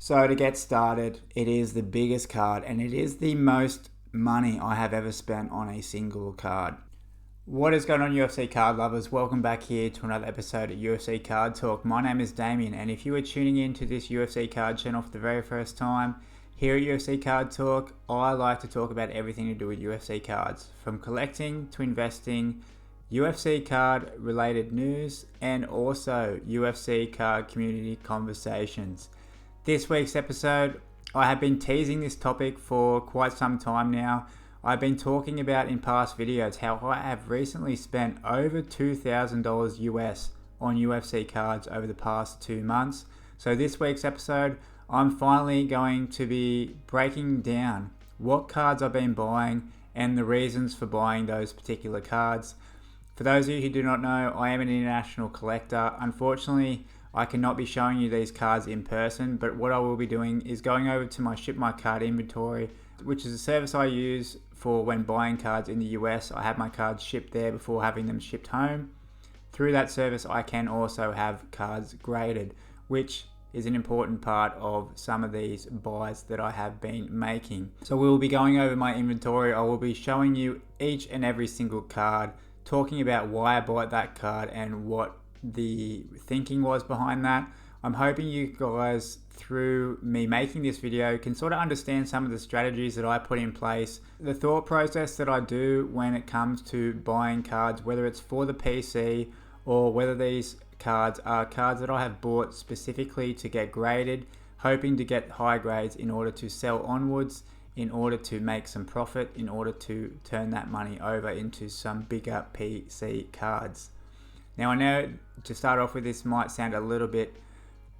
So to get started, it is the biggest card and it is the most money I have ever spent on a single card. What is going on, UFC card lovers? Welcome back here to another episode of UFC Card Talk. My name is Damien, and if you are tuning in to this UFC card channel for the very first time, here at UFC Card Talk, I like to talk about everything to do with UFC cards, from collecting to investing, UFC card related news, and also UFC card community conversations. This week's episode, I have been teasing this topic for quite some time now. I've been talking about in past videos how I have recently spent over $2,000 US on UFC cards over the past 2 months. So this week's episode, I'm finally going to be breaking down what cards I've been buying and the reasons for buying those particular cards. For those of you who do not know, I am an international collector. Unfortunately, I cannot be showing you these cards in person, but what I will be doing is going over to my Ship My Card inventory, which is a service I use for when buying cards in the US. I have my cards shipped there before having them shipped home. Through that service, I can also have cards graded, which is an important part of some of these buys that I have been making. So we will be going over my inventory. I will be showing you each and every single card, talking about why I bought that card and what the thinking was behind that. I'm hoping you guys, through me making this video, can sort of understand some of the strategies that I put in place, the thought process that I do when it comes to buying cards, whether it's for the PC or whether these cards are cards that I have bought specifically to get graded, hoping to get high grades in order to sell onwards, in order to make some profit, in order to turn that money over into some bigger PC cards. Now, I know to start off with, this might sound a little bit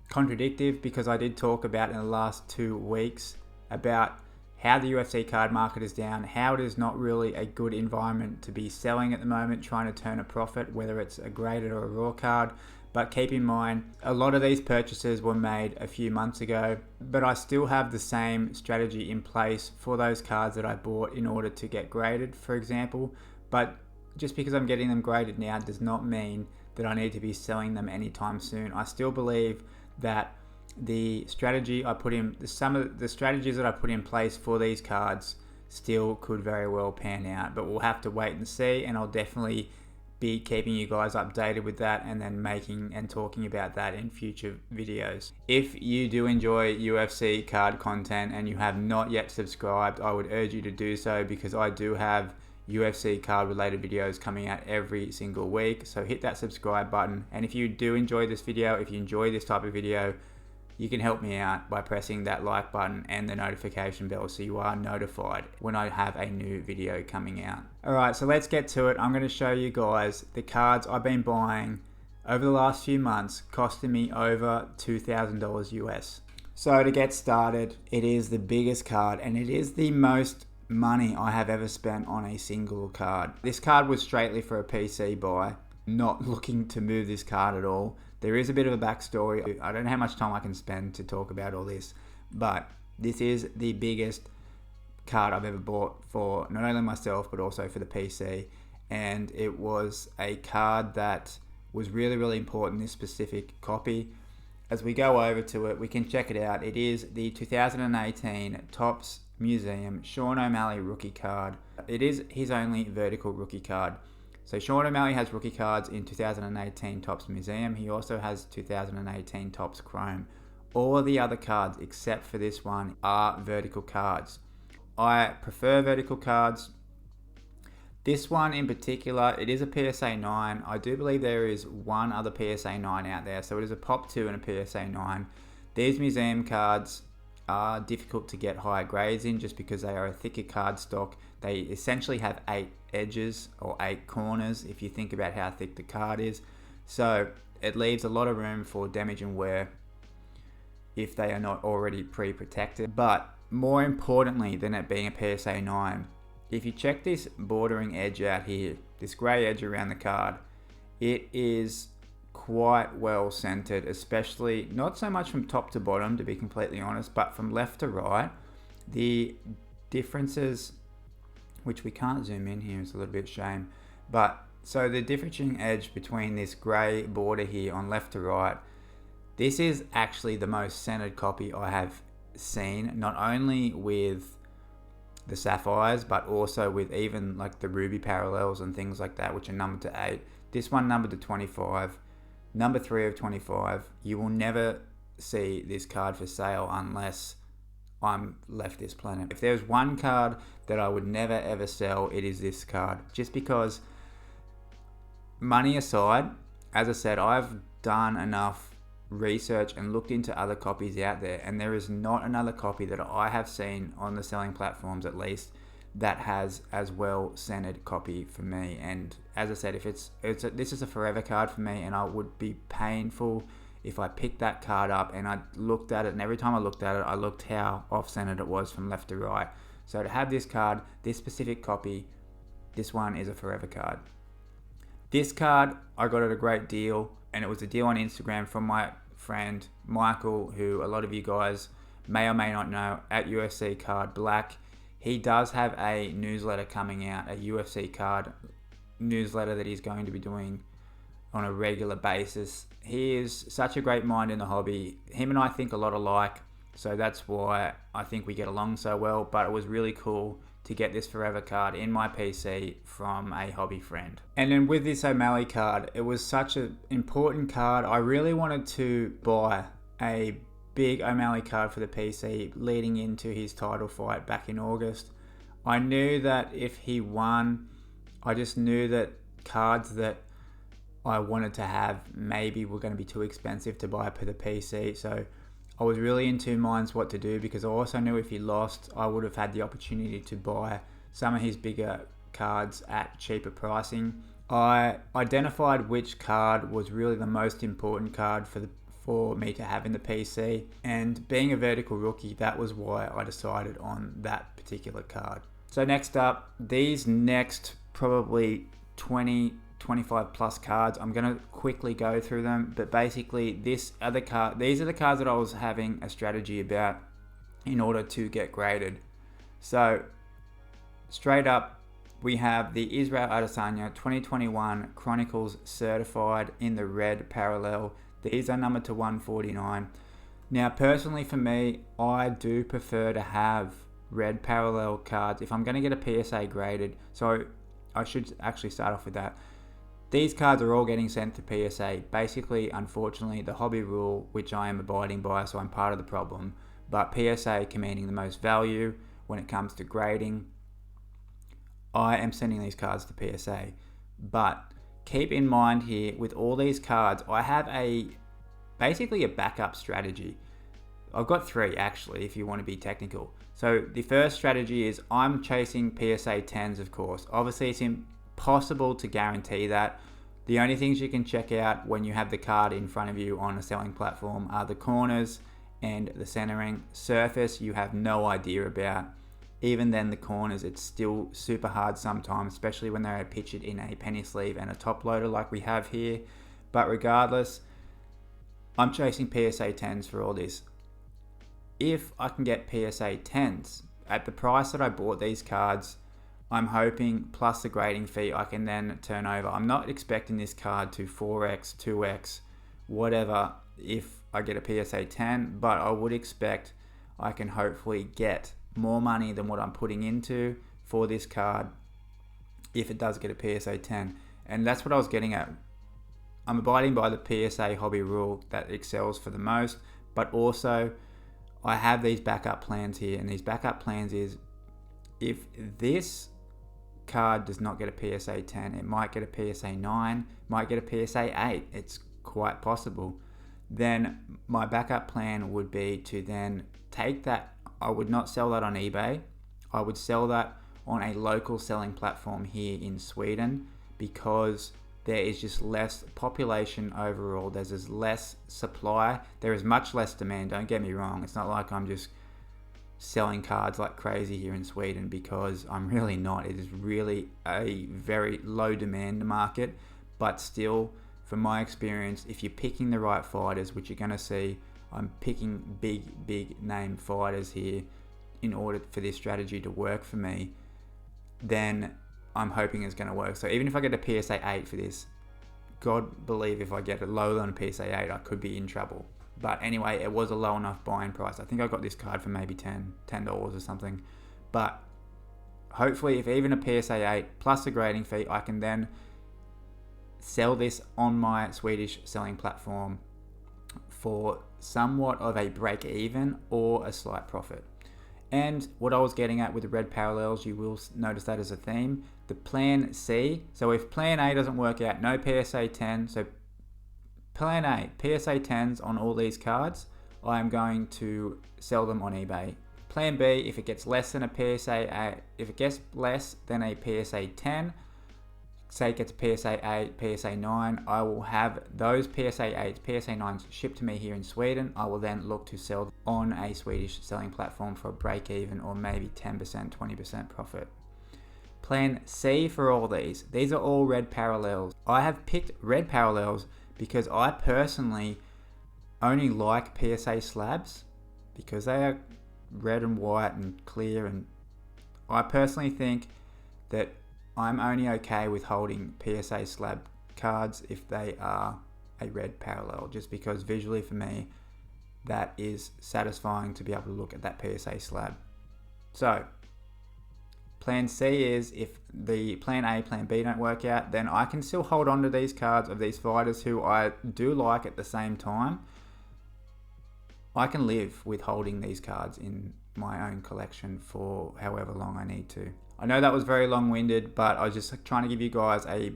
contradictory because I did talk about in the last 2 weeks about how the UFC card market is down, how it is not really a good environment to be selling at the moment, trying to turn a profit, whether it's a graded or a raw card. But keep in mind, a lot of these purchases were made a few months ago, but I still have the same strategy in place for those cards that I bought in order to get graded, for example. But just because I'm getting them graded now does not mean that I need to be selling them anytime soon. I still believe that the strategy I put in, some of the strategies that I put in place for these cards still could very well pan out, but we'll have to wait and see, and I'll definitely be keeping you guys updated with that and then making and talking about that in future videos. If you do enjoy UFC card content and you have not yet subscribed, I would urge you to do so, because I do have UFC card related videos coming out every single week. So hit that subscribe button, and if you do enjoy this video, if you enjoy this type of video, you can help me out by pressing that like button and the notification bell so you are notified when I have a new video coming out. Alright, so let's get to it. I'm going to show you guys the cards I've been buying over the last few months, costing me over $2,000 US. So to get started, it is the biggest card and it is the most money I have ever spent on a single card. This card was straightly for a PC buy, not looking to move this card at all. There is a bit of a backstory. I don't know how much time I can spend to talk about all this, but this is the biggest card I've ever bought for not only myself but also for the PC, and it was a card that was really, really important, this specific copy. As we go over to it, we can check it out. It is the 2018 Topps Museum Sean O'Malley rookie card. It is his only vertical rookie card. So Sean O'Malley has rookie cards in 2018 Topps Museum. He also has 2018 Topps Chrome. All of the other cards except for this one are vertical cards. I prefer vertical cards. This one in particular, it is a PSA 9. I do believe there is one other PSA 9 out there. So it is a Pop 2 and a PSA 9. These museum cards are difficult to get higher grades in just because they are a thicker card stock. They essentially have 8 edges or 8 corners if you think about how thick the card is. So it leaves a lot of room for damage and wear if they are not already pre-protected. But more importantly than it being a PSA 9, if you check this bordering edge out here, this grey edge around the card, it is quite well centered, especially not so much from top to bottom, to be completely honest, but from left to right. The differences, which we can't zoom in here, is a little bit shame, but so the differentiating edge between this grey border here on left to right This is actually the most centered copy I have seen, not only with the sapphires, but also with even like the ruby parallels and things like that, which are numbered to 8. This one numbered to 25, number 3 of 25. You will never see this card for sale unless I'm left this planet. If there's one card that I would never ever sell, it is this card. Just because, money aside, as I said, I've done enough research and looked into other copies out there, and there is not another copy that I have seen on the selling platforms, at least, that has as well centered copy for me. And as I said, if this is a forever card for me, and I would be painful if I picked that card up and I looked at it, and every time I looked at it, I looked how off-centered it was from left to right. So to have this card, this specific copy, this one is a forever card. This card I got at a great deal, and it was a deal on Instagram from my friend Michael, who a lot of you guys may or may not know, at UFC Card Black. He does have a newsletter coming out, a UFC card newsletter that he's going to be doing on a regular basis. He is such a great mind in the hobby. Him and I think a lot alike, so that's why I think we get along so well. But it was really cool to get this forever card in my PC from a hobby friend. And then with this O'Malley card, it was such an important card. I really wanted to buy a big O'Malley card for the PC leading into his title fight back in August. I knew that if he won, I just knew that cards that I wanted to have maybe were going to be too expensive to buy for the PC. So I was really in two minds what to do, because I also knew if he lost, I would have had the opportunity to buy some of his bigger cards at cheaper pricing. I identified which card was really the most important card for me to have in the PC, and being a vertical rookie, that was why I decided on that particular card. So next up, these next probably 25 plus cards, I'm going to quickly go through them, but basically these are the cards that I was having a strategy about in order to get graded. So straight up, we have the Israel Adesanya 2021 Chronicles certified in the red parallel. These are numbered to 149. Now personally for me, I do prefer to have red parallel cards if I'm going to get a PSA graded. So I should actually start off with that. These cards are all getting sent to PSA. Basically, unfortunately, the hobby rule, which I am abiding by, so I'm part of the problem, but PSA commanding the most value when it comes to grading, I am sending these cards to PSA. But keep in mind here, with all these cards, I have basically a backup strategy. I've got 3 actually, if you want to be technical. So the first strategy is I'm chasing PSA 10s, of course. Obviously, it's impossible to guarantee that. The only things you can check out when you have the card in front of you on a selling platform are the corners and the centering. Surface, you have no idea about. Even then, the corners, it's still super hard sometimes, especially when they're pictured in a penny sleeve and a top loader like we have here. But regardless, I'm chasing PSA 10s for all this. If I can get PSA 10s at the price that I bought these cards, I'm hoping, plus the grading fee, I can then turn over. I'm not expecting this card to 4x, 2x, whatever, if I get a PSA 10, but I would expect I can hopefully get more money than what I'm putting into for this card if it does get a PSA 10. And that's what I was getting at. I'm abiding by the PSA hobby rule that excels for the most, but also I have these backup plans here, and these backup plans is if this card does not get a PSA 10, it might get a PSA 9, might get a PSA 8, it's quite possible. Then my backup plan would be to then take that. I would not sell that on eBay. I would sell that on a local selling platform here in Sweden, because there is just less population overall. There's less supply. There is much less demand. Don't get me wrong. It's not like I'm just selling cards like crazy here in Sweden, because I'm really not. It is really a very low demand market, but still, from my experience, if you're picking the right fighters, which you're going to see, I'm picking big name fighters here in order for this strategy to work for me, then I'm hoping it's going to work. So even if I get a PSA 8 for this, God believe if I get it lower than a PSA 8, I could be in trouble. But anyway, it was a low enough buying price. I think I got this card for maybe $10 or something. But hopefully, if even a PSA 8 plus a grading fee, I can then sell this on my Swedish selling platform for somewhat of a break even or a slight profit. And what I was getting at with the red parallels, you will notice that as a theme, the plan C. So if plan A doesn't work out, no PSA 10. So plan A, PSA 10s on all these cards, I am going to sell them on eBay. Plan B, if it gets less than a PSA 8, if it gets less than a PSA 10, say it gets a PSA 8, PSA 9, I will have those PSA 8s, PSA 9s shipped to me here in Sweden. I will then look to sell on a Swedish selling platform for a break even or maybe 10%, 20% profit. Plan C for all these are all red parallels. I have picked red parallels because I personally only like PSA slabs because they are red and white and clear, and I personally think that I'm only okay with holding PSA slab cards if they are a red parallel, just because visually for me that is satisfying to be able to look at that PSA slab. So plan C is if the plan A, plan B don't work out, then I can still hold on to these cards of these fighters who I do like at the same time. I can live with holding these cards in my own collection for however long I need to. I know that was very long-winded, but I was just trying to give you guys a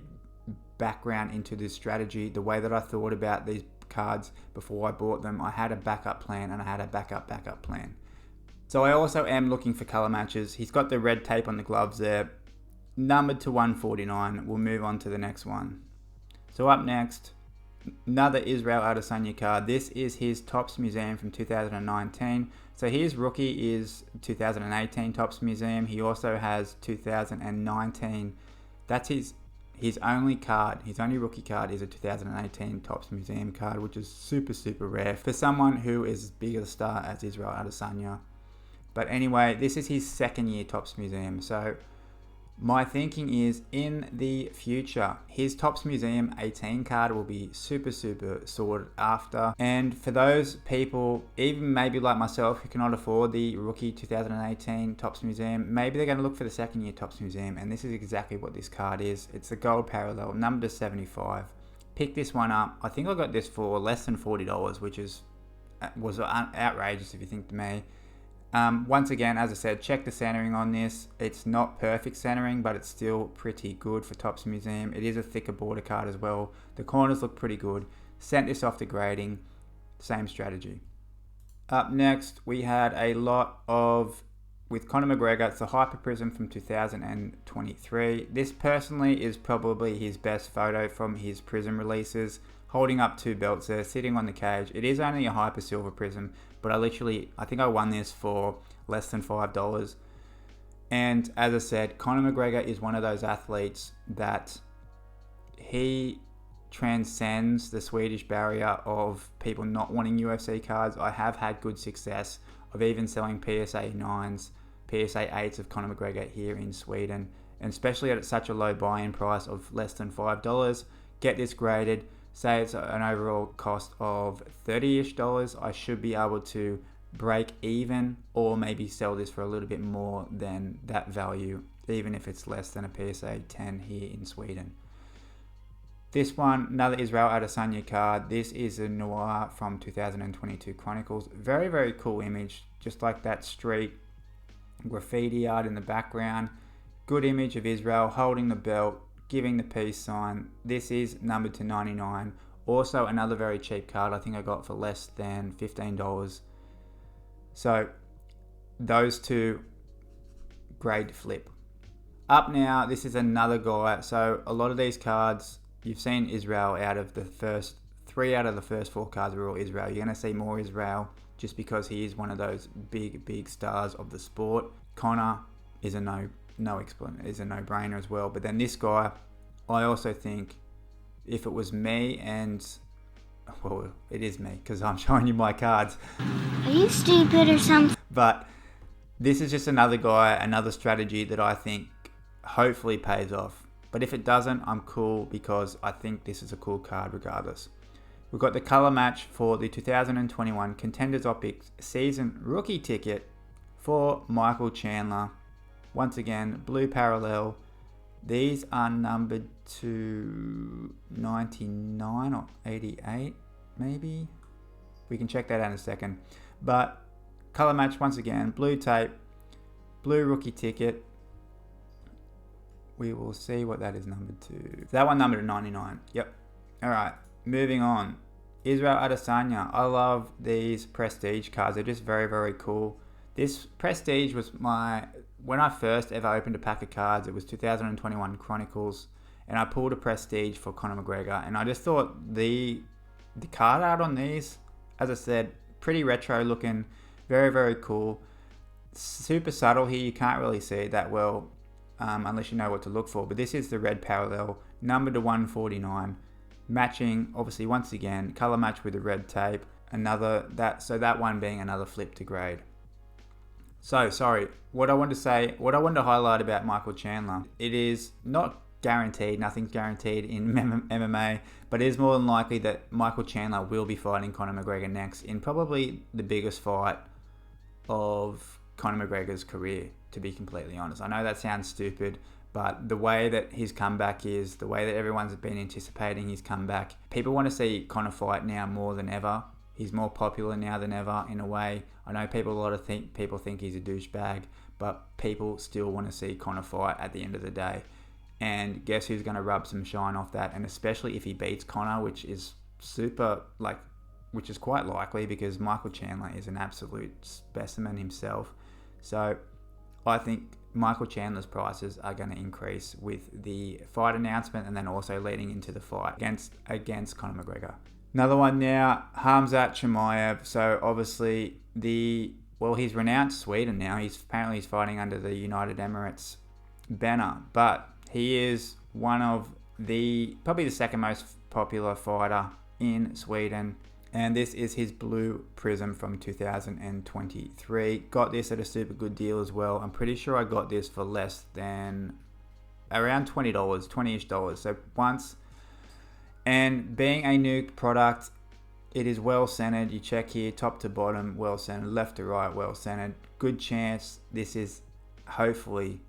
background into this strategy, the way that I thought about these cards before I bought them. I had a backup plan and I had a backup plan. So I also am looking for color matches. He's got the red tape on the gloves there, numbered to 149. We'll move on to the next one. So up next, another Israel Adesanya card. This is his Topps Museum from 2019. So his rookie is 2018 Topps Museum. He also has 2019. That's his only card. His only rookie card is a 2018 Topps Museum card, which is super, super rare for someone who is as big a star as Israel Adesanya. But anyway, this is his second year Topps Museum. So my thinking is in the future, his Topps Museum 18 card will be super, super sought after. And for those people, even maybe like myself, who cannot afford the rookie 2018 Topps Museum, maybe they're going to look for the second year Topps Museum. And this is exactly what this card is. It's the gold parallel, number to 75. Pick this one up. I think I got this for less than $40, which was outrageous if you think to me. Once again, as I said, check the centering on this. It's not perfect centering, but it's still pretty good for Topps Museum. It is a thicker border card as well. The corners look pretty good. Sent this off to grading. Same strategy. Up next, we had a lot with Conor McGregor. It's the Hyper Prism from 2023. This personally is probably his best photo from his Prism releases. Holding up two belts there, sitting on the cage. It is only a Hyper Silver Prism, but I think I won this for less than $5. And as I said, Conor McGregor is one of those athletes that he transcends the Swedish barrier of people not wanting UFC cards. I have had good success of even selling PSA 9s, PSA 8s of Conor McGregor here in Sweden, and especially at such a low buy-in price of less than $5. Get this graded. Say it's an overall cost of $30-ish, I should be able to break even or maybe sell this for a little bit more than that value, even if it's less than a PSA 10 here in Sweden. This one, another Israel Adesanya card. This is a Noir from 2022 Chronicles. Very, very cool image, just like that street graffiti art in the background. Good image of Israel holding the belt, giving the peace sign. This is numbered to 99. Also another very cheap card. I think I got for less than $15. So those two, grade flip. Up now, this is another guy. So a lot of these cards, you've seen Israel out of the first 3 out of the first 4 cards were all Israel. You're going to see more Israel just because he is one of those big, big stars of the sport. Conor is a no-brainer as well. But then this guy, I also think if it was me and, well, it is me because I'm showing you my cards. Are you stupid or something? But this is just another guy, another strategy that I think hopefully pays off. But if it doesn't, I'm cool because I think this is a cool card regardless. We've got the color match for the 2021 Contenders Optics season rookie ticket for Michael Chandler. Once again, blue parallel. These are numbered to 99 or 88, maybe. We can check that out in a second. But color match once again, blue tape, blue rookie ticket. We will see what that is numbered to. So that one numbered to 99. Yep. All right. Moving on. Israel Adesanya. I love these prestige cards. They're just very, very cool. This prestige was when I first ever opened a pack of cards, it was 2021 Chronicles, and I pulled a prestige for Conor McGregor, and I just thought the card art on these, as I said, pretty retro looking, very, very cool. Super subtle here, you can't really see it that well unless you know what to look for, but this is the red parallel, numbered to 149, matching, obviously, once again, color match with the red tape, that one being another flip to grade. So, sorry, what I wanted to highlight about Michael Chandler, it is not guaranteed, nothing's guaranteed in MMA, but it is more than likely that Michael Chandler will be fighting Conor McGregor next in probably the biggest fight of Conor McGregor's career, to be completely honest. I know that sounds stupid, but the way that his comeback is, the way that everyone's been anticipating his comeback, people want to see Conor fight now more than ever. He's more popular now than ever in a way. I know people think he's a douchebag, but people still want to see Conor fight at the end of the day. And guess who's going to rub some shine off that? And especially if he beats Conor, which is quite likely because Michael Chandler is an absolute specimen himself. So I think Michael Chandler's prices are going to increase with the fight announcement and then also leading into the fight against Conor McGregor. Another one now, Khamzat Chimaev. So obviously he's renounced Sweden now. He's fighting under the United Emirates banner, but he is one of probably the second most popular fighter in Sweden. And this is his blue prism from 2023. Got this at a super good deal as well. I'm pretty sure I got this for less than around $20, $20-ish. So once, and being a new product, it is well centered. You check here, top to bottom, well centered, left to right, well centered. Good chance this is hopefully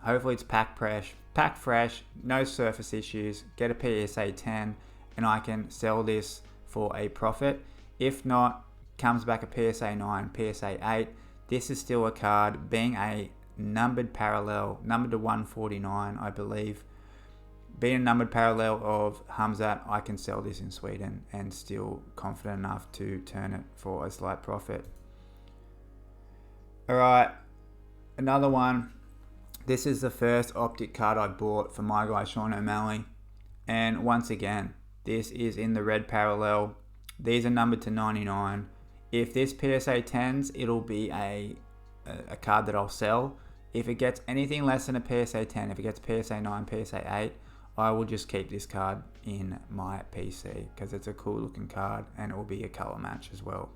it's pack fresh, no surface issues. Get a PSA 10, and I can sell this for a profit. If not, comes back a PSA 9, PSA 8. This is still a card, being a numbered parallel, numbered to 149, I believe. Being a numbered parallel of Khamzat, I can sell this in Sweden and still confident enough to turn it for a slight profit. Alright, another one. This is the first optic card I bought for my guy Sean O'Malley. And once again, this is in the red parallel. These are numbered to 99. If this PSA 10s, it'll be a card that I'll sell. If it gets anything less than a PSA 10, if it gets PSA 9, PSA 8, I will just keep this card in my PC because it's a cool looking card and it will be a color match as well.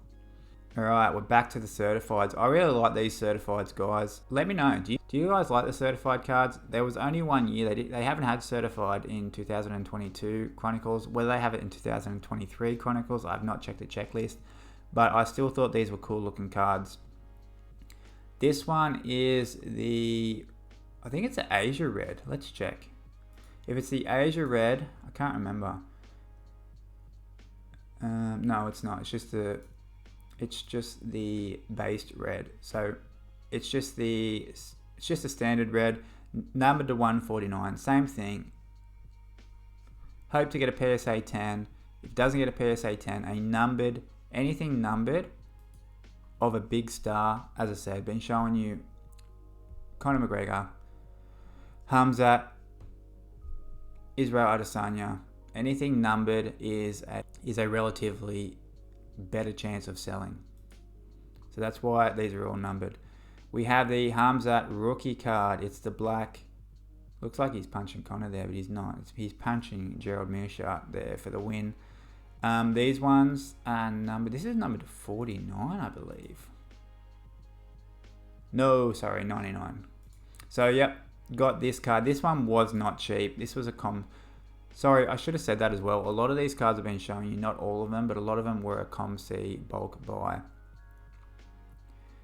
Alright, we're back to the certifieds. I really like these certifieds, guys. Let me know, do you guys like the certified cards? There was only 1 year. They haven't had certified in 2022 Chronicles. Whether they have it in 2023 Chronicles, I've not checked the checklist. But I still thought these were cool looking cards. This one is I think it's the Asia Red. Let's check. If it's the Asia Red, I can't remember. No, it's not. It's just the based red. So it's just the standard red, numbered to 149. Same thing. Hope to get a PSA 10. If it doesn't get a PSA 10, anything numbered of a big star, as I said, been showing you Conor McGregor, Khamzat, Israel Adesanya. Anything numbered is a relatively better chance of selling. So that's why these are all numbered. We have the Khamzat rookie card. It's the black. Looks like he's punching Conor there, but he's not. He's punching Gerald Meerschaert there for the win. These ones are numbered. This is numbered to 49, I believe. No, sorry, 99. So, yep, got this card. This one was not cheap. This was Sorry, I should have said that as well. A lot of these cards have been showing you, not all of them, but a lot of them were a ComC bulk buy.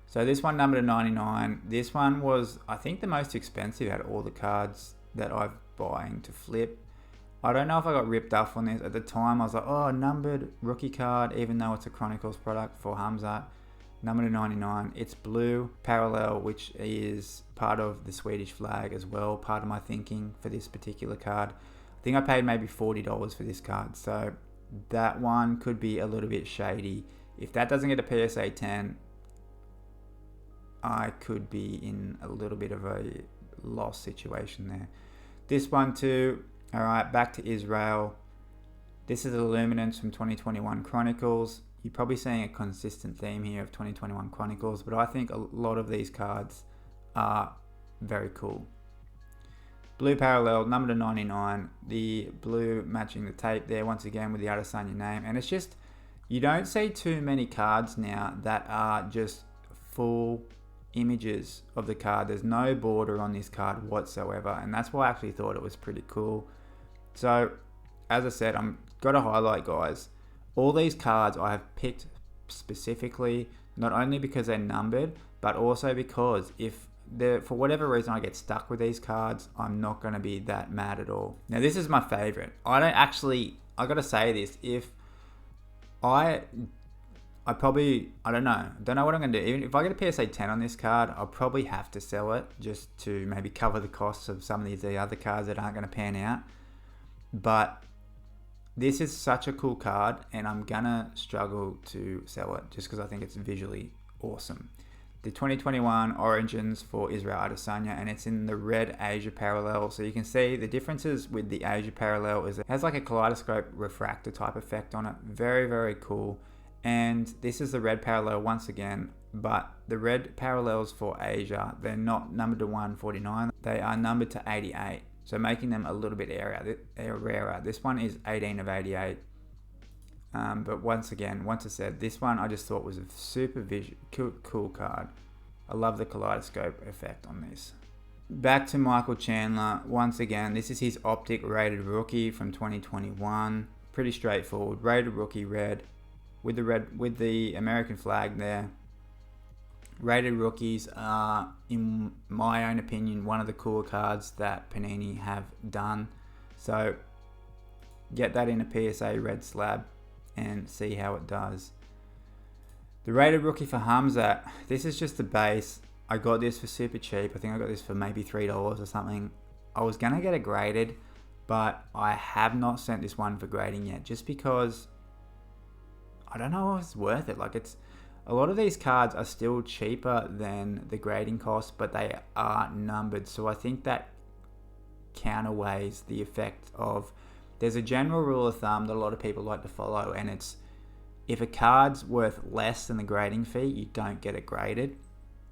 So this one numbered to 99. This one was, I think, the most expensive out of all the cards that I've buying to flip. I don't know if I got ripped off on this. At the time, I was like, oh, numbered rookie card, even though it's a Chronicles product for Hamzat. Numbered to 99. It's blue parallel, which is part of the Swedish flag as well. Part of my thinking for this particular card. I think I paid maybe $40 for this card. So that one could be a little bit shady. If that doesn't get a PSA 10, I could be in a little bit of a loss situation there. This one too. All right, back to Israel. This is Illuminance from 2021 Chronicles. You're probably seeing a consistent theme here of 2021 Chronicles, but I think a lot of these cards are very cool. Blue parallel, number to 99. The blue matching the tape there once again with the Adesanya name. And it's just, you don't see too many cards now that are just full images of the card. There's no border on this card whatsoever, and that's why I actually thought it was pretty cool. So as I said, I'm got to highlight, guys, all these cards I have picked specifically not only because they're numbered, but also because if for whatever reason I get stuck with these cards, I'm not going to be that mad at all. Now this is my favorite. I got to say this, if I don't know what I'm going to do. Even if I get a PSA 10 on this card, I'll probably have to sell it just to maybe cover the costs of some of these other cards that aren't going to pan out. But this is such a cool card, and I'm going to struggle to sell it just because I think it's visually awesome. The 2021 Origins for Israel Adesanya, and it's in the red Asia parallel. So you can see the differences with the Asia parallel is it has like a kaleidoscope refractor type effect on it. Very, very cool. And this is the red parallel once again, but the red parallels for Asia, they're not numbered to 149, they are numbered to 88. So making them a little bit rarer. This one is 18 of 88. But once I said, this one I just thought was a super cool card. I love the kaleidoscope effect on this. Back to Michael Chandler. Once again, this is his Optic rated rookie from 2021. Pretty straightforward. Rated rookie red. With the American flag there. Rated rookies are, in my own opinion, one of the cooler cards that Panini have done. So get that in a PSA red slab and see how it does. The rated rookie for Hamzat. This is just the base. I got this for super cheap. I think I got this for maybe $3 or something. I was going to get it graded, but I have not sent this one for grading yet, just because I don't know if it's worth it. Like, it's a lot of these cards are still cheaper than the grading cost, but they are numbered. So I think that counterweighs the effect of, there's a general rule of thumb that a lot of people like to follow, and it's if a card's worth less than the grading fee, you don't get it graded.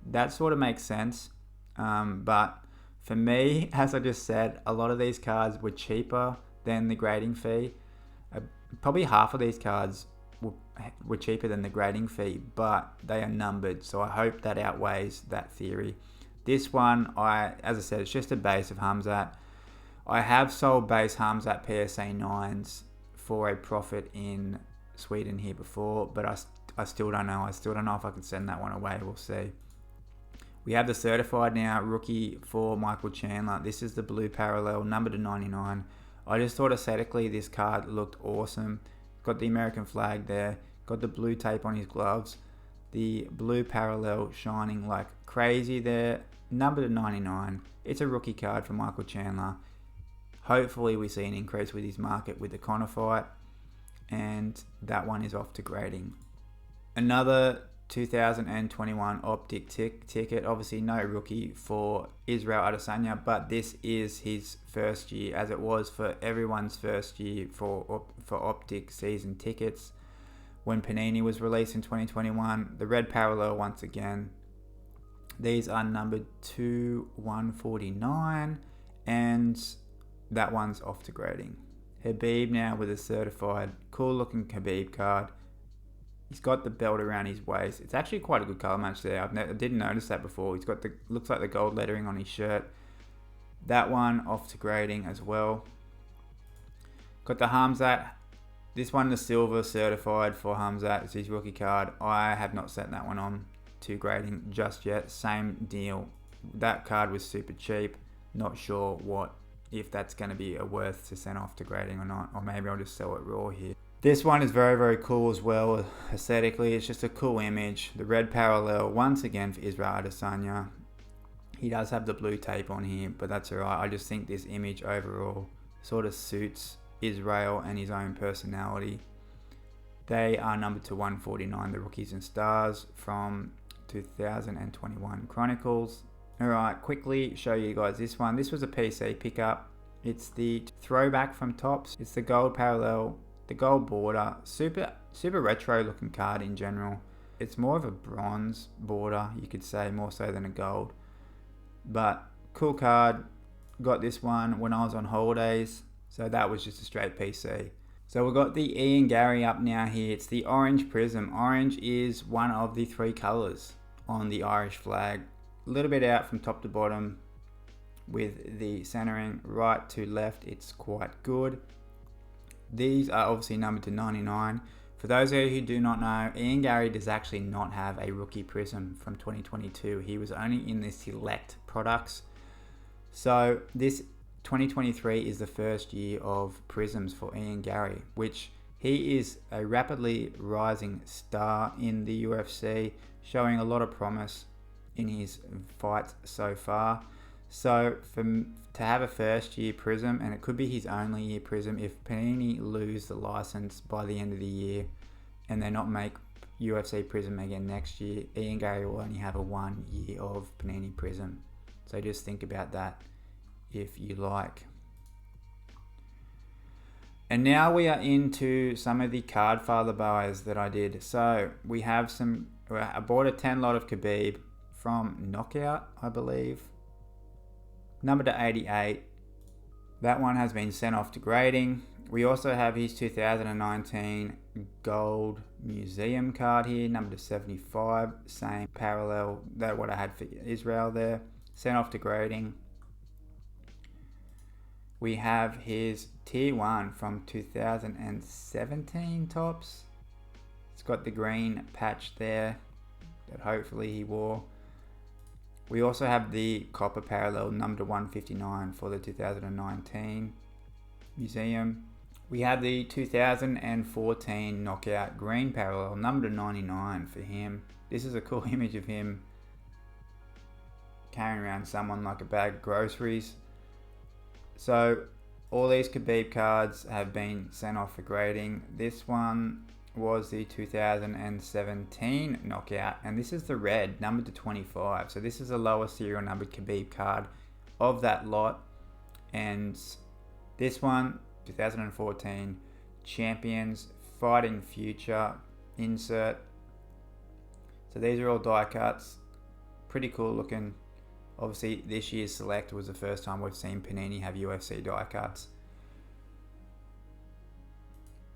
That sort of makes sense. But for me, as I just said, a lot of these cards were cheaper than the grading fee. Probably half of these cards were cheaper than the grading fee, but they are numbered, so I hope that outweighs that theory. This one, as I said, it's just a base of Hamzat. I have sold base Hamzat PSA 9s for a profit in Sweden here before, but I still don't know. I still don't know if I can send that one away. We'll see. We have the certified now rookie for Michael Chandler. This is the blue parallel, number to 99. I just thought aesthetically this card looked awesome. Got the American flag there. Got the blue tape on his gloves. The blue parallel shining like crazy there. Number to 99. It's a rookie card for Michael Chandler. Hopefully we see an increase with his market with the Conor fight. And that one is off to grading. Another 2021 Optic ticket. Obviously no rookie for Israel Adesanya, but this is his first year, as it was for everyone's first year for Optic season tickets when Panini was released in 2021. The red parallel once again. These are numbered to 149, and that one's off to grading. Khabib now with a certified, cool looking Khabib card. He's got the belt around his waist. It's actually quite a good color match there. I didn't notice that before. He's got looks like the gold lettering on his shirt. That one off to grading as well. Got the Hamzat. This one, the silver certified for Hamzat. It's his rookie card. I have not set that one on to grading just yet. Same deal. That card was super cheap. Not sure if that's going to be a worth to send off to grading or not. Or maybe I'll just sell it raw here. This one is very, very cool as well. Aesthetically, it's just a cool image. The red parallel, once again, for Israel Adesanya. He does have the blue tape on here, but that's alright. I just think this image overall sort of suits Israel and his own personality. They are numbered to 149, the Rookies and Stars from 2021 Chronicles. Alright, quickly show you guys this one. This was a PC pickup. It's the throwback from Topps. It's the gold parallel, the gold border. Super retro looking card in general. It's more of a bronze border, you could say, more so than a gold. But cool card. Got this one when I was on holidays. So that was just a straight PC. So we've got the Ian Gary up now here. It's the orange prism. Orange is one of the 3 colours on the Irish flag. A little bit out from top to bottom with the centering right to left. It's quite good. These are obviously numbered to 99. For those of you who do not know, Ian Gary does actually not have a rookie prism from 2022. He was only in the select products. So this 2023 is the first year of prisms for Ian Gary, which he is a rapidly rising star in the UFC, showing a lot of promise in his fights so far. So to have a first year prism, and it could be his only year prism if Panini lose the license by the end of the year and they not make UFC prism again next year, Ian Gary will only have a 1 year of Panini prism. So just think about that if you like. And now we are into some of the card father buys that I did. So we have I bought a 10 lot of Khabib from Knockout, I believe. Number to 88. That one has been sent off to grading. We also have his 2019 gold museum card here, number to 75. Same parallel that what I had for Israel there. Sent off to grading. We have his tier 1 from 2017 Topps. It's got the green patch there that hopefully he wore. We also have the copper parallel number to 159 for the 2019 museum. We have the 2014 knockout green parallel number to 99 for him. This is a cool image of him carrying around someone like a bag of groceries. So all these Khabib cards have been sent off for grading. This one was the 2017 knockout, and this is the red, numbered to 25. So this is a lower serial numbered Khabib card of that lot. And this one, 2014 Champions Fighting Future insert. So these are all die cuts. Pretty cool looking. Obviously, this year's Select was the first time we've seen Panini have UFC die cuts.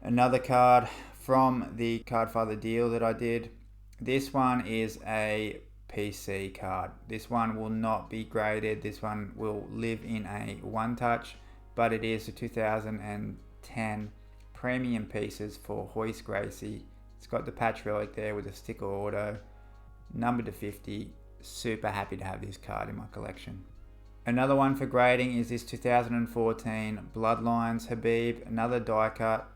Another card from the Card Father deal that I did. This one is a PC card. This one will not be graded. This one will live in a one touch, but it is a 2010 premium pieces for Hoist Gracie. It's got the patch relic there with a sticker auto, number to 50. Super happy to have this card in my collection. Another one for grading is this 2014 Bloodlines Khabib, another die cut.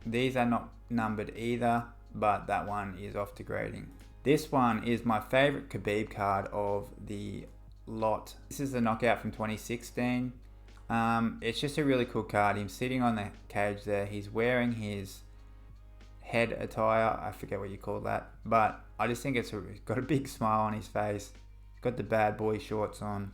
These are not numbered either, but that one is off to grading. This one is my favorite Khabib card of the lot. This is the knockout from 2016. It's just a really cool card. Him sitting on the cage there. He's wearing his head attire. I forget what you call that, but I just think he's got a big smile on his face. Got the bad boy shorts on.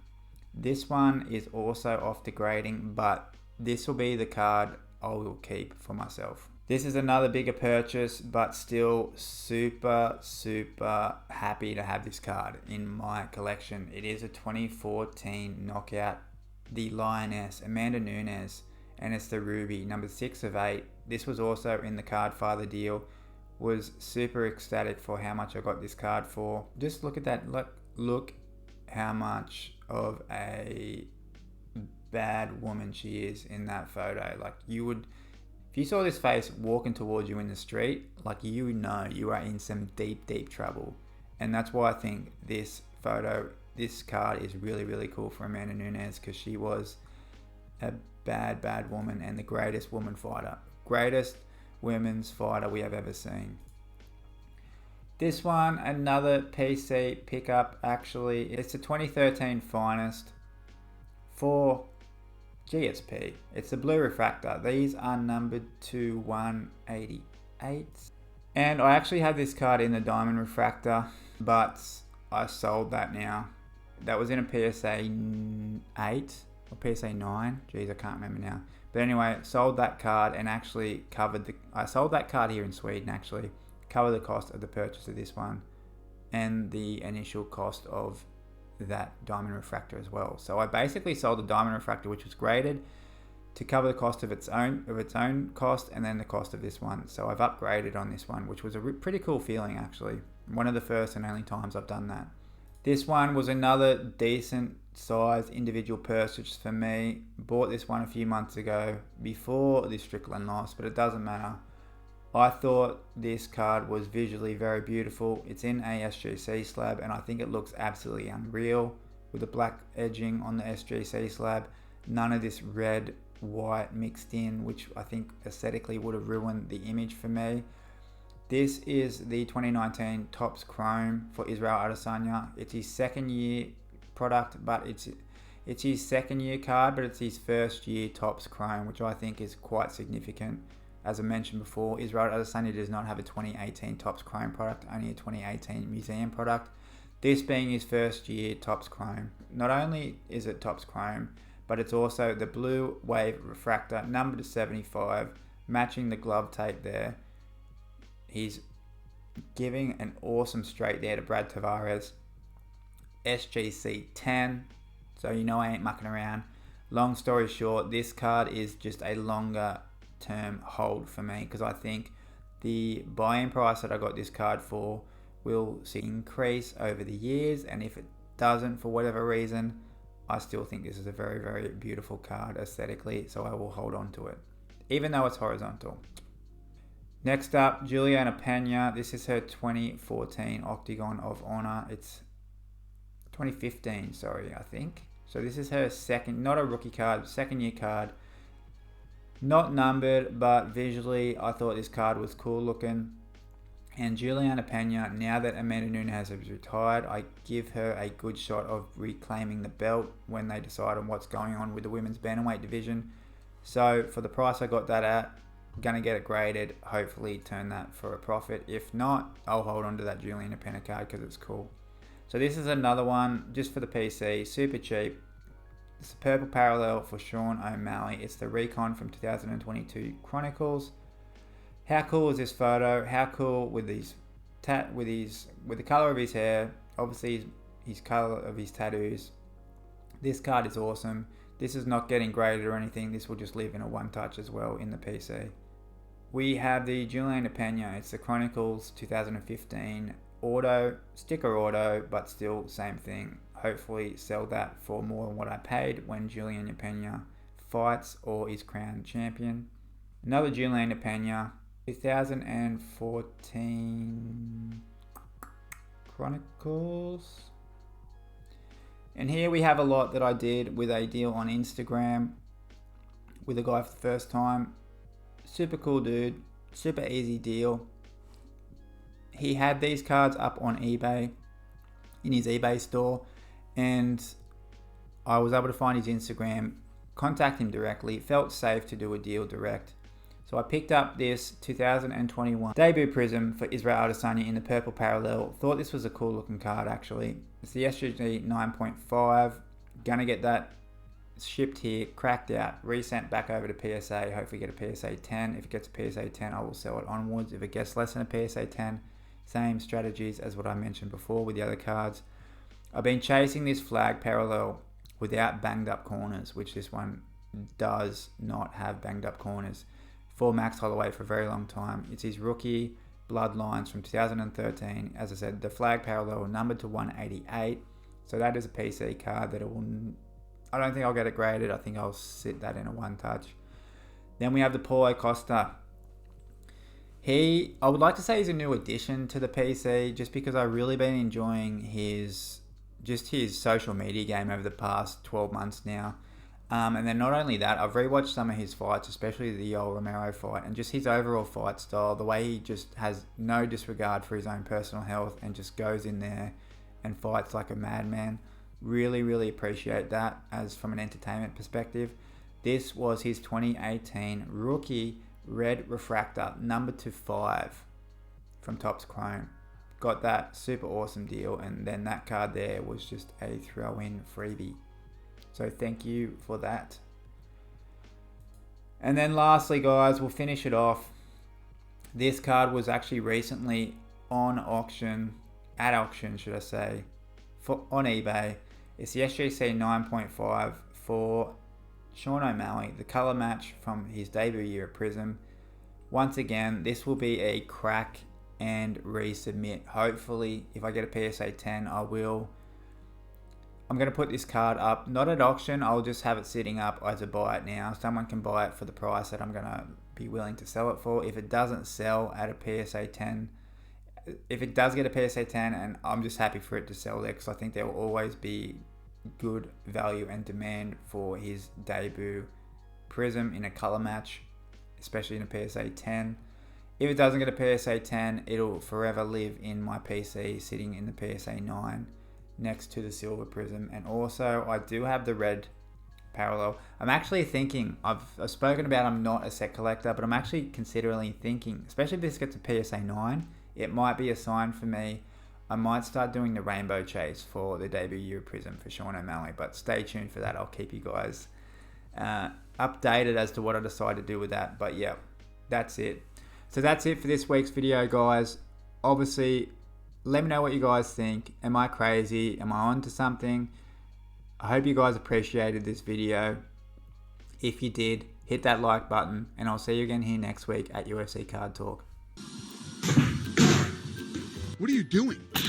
This one is also off to grading, but this will be the card I will keep for myself. This is another bigger purchase, but still super happy to have this card in my collection. It is a 2014 knockout, the Lioness, Amanda Nunes, and it's the Ruby, number 6 of 8. This was also in the Card Father deal. Was super ecstatic for how much I got this card for. Just look at that. Look how much of a bad woman she is in that photo. Like, you would If you saw this face walking towards you in the street, like, you know you are in some deep, deep trouble. And that's why I think this card is really, really cool for Amanda Nunes, because she was a bad, bad woman and the greatest woman fighter. Greatest women's fighter we have ever seen. This one, another PC pickup actually. It's a 2013 Finest for GSP. It's the blue refractor. These are numbered to 188. And I actually had this card in the diamond refractor, but I sold that now. That was in a PSA 8 or PSA 9. Jeez, I can't remember now. But anyway, sold that card and actually I sold that card here in Sweden actually. Cover the cost of the purchase of this one and the initial cost of that diamond refractor as well. So I basically sold the diamond refractor, which was graded, to cover the cost of its own cost, and then the cost of this one. So I've upgraded on this one, which was a pretty cool feeling actually. One of the first and only times I've done that. This one was another decent size individual purchase for me. Bought this one a few months ago before the Strickland loss, but it doesn't matter. I thought this card was visually very beautiful. It's in a SGC slab and I think it looks absolutely unreal with the black edging on the SGC slab. None of this red, white mixed in, which I think aesthetically would have ruined the image for me. This is the 2019 Topps Chrome for Israel Adesanya. It's his second year product, but it's his second year card, but it's his first year Topps Chrome, which I think is quite significant. As I mentioned before, Israel Adesanya does not have a 2018 Topps Chrome product, only a 2018 Museum product. This being his first year Topps Chrome. Not only is it Topps Chrome, but it's also the blue wave refractor, numbered to 75, matching the glove tape there. He's giving an awesome straight there to Brad Tavares. SGC 10, so you know I ain't mucking around. Long story short, this card is just a longer term hold for me, because I think the buy-in price that I got this card for will see increase over the years, and if it doesn't for whatever reason, I still think this is a very, very beautiful card aesthetically, so I will hold on to it even though it's horizontal. Next up, Juliana Pena. This is her 2014 Octagon of Honor. It's 2015, sorry, I think. So this is her second, not a rookie card, second year card. Not numbered, but visually I thought this card was cool looking. And Juliana Pena, now that Amanda Nunes has retired, I give her a good shot of reclaiming the belt when they decide on what's going on with the women's bantamweight division. So for the price I got that at, I'm going to get it graded, hopefully turn that for a profit. If not, I'll hold on to that Juliana Pena card because it's cool. So this is another one just for the PC, super cheap. It's a purple parallel for Sean O'Malley. It's the Recon from 2022 Chronicles. How cool is this photo? How cool with these with the color of his hair, obviously his color of his tattoos. This card is awesome. This is not getting graded or anything. This will just live in a one touch as well in the PC. We have the Juliana Pena. It's the Chronicles 2015 auto, sticker auto, but still same thing. Hopefully sell that for more than what I paid when Juliana Pena fights or is crowned champion. Another Juliana Pena, 2014 Chronicles. And here we have a lot that I did with a deal on Instagram with a guy for the first time. Super cool dude, super easy deal. He had these cards up on eBay, in his eBay store, and I was able to find his Instagram, contact him directly. Felt safe to do a deal direct. So I picked up this 2021 debut Prism for Israel Adesanya in the purple parallel. Thought this was a cool looking card actually. It's the SGC 9.5. Gonna get that shipped here, cracked out, resent back over to PSA. Hopefully get a PSA 10. If it gets a PSA 10, I will sell it onwards. If it gets less than a PSA 10, same strategies as what I mentioned before with the other cards. I've been chasing this flag parallel without banged up corners, which this one does not have banged up corners, for Max Holloway for a very long time. It's his rookie Bloodlines from 2013. As I said, the flag parallel numbered to 188. So that is a PC card that I don't think I'll get it graded. I think I'll sit that in a one touch. Then we have the Paulo Costa. I would like to say he's a new addition to the PC, just because I've really been enjoying his social media game over the past 12 months now. And then not only that, I've rewatched some of his fights, especially the Yoel Romero fight, and just his overall fight style, the way he just has no disregard for his own personal health and just goes in there and fights like a madman. Really, really appreciate that as from an entertainment perspective. This was his 2018 rookie red refractor, number 5 from Topps Chrome. Got that super awesome deal, and then that card there was just a throw-in freebie. So thank you for that. And then lastly, guys, we'll finish it off. This card was actually recently on auction, on eBay. It's the SGC 9.5 for Sean O'Malley, the color match from his debut year at Prism. Once again, this will be a crack and resubmit. Hopefully, if I get a PSA 10, I will. I'm going to put this card up, not at auction, I'll just have it sitting up as a buy it now. Someone can buy it for the price that I'm going to be willing to sell it for. If it doesn't sell at a PSA 10, if it does get a PSA 10, and I'm just happy for it to sell there, because I think there will always be good value and demand for his debut Prism in a color match, especially in a PSA 10. If it doesn't get a PSA 10, it'll forever live in my PC, sitting in the PSA 9 next to the silver Prism. And also, I do have the red parallel. I'm actually thinking, I've spoken about I'm not a set collector, but I'm actually considering thinking, especially if this gets a PSA 9, it might be a sign for me. I might start doing the rainbow chase for the debut year Prism for Sean O'Malley, but stay tuned for that. I'll keep you guys updated as to what I decide to do with that. But yeah, that's it. So that's it for this week's video, guys. Obviously, let me know what you guys think. Am I crazy? Am I onto something? I hope you guys appreciated this video. If you did, hit that like button, and I'll see you again here next week at UFC Card Talk. What are you doing?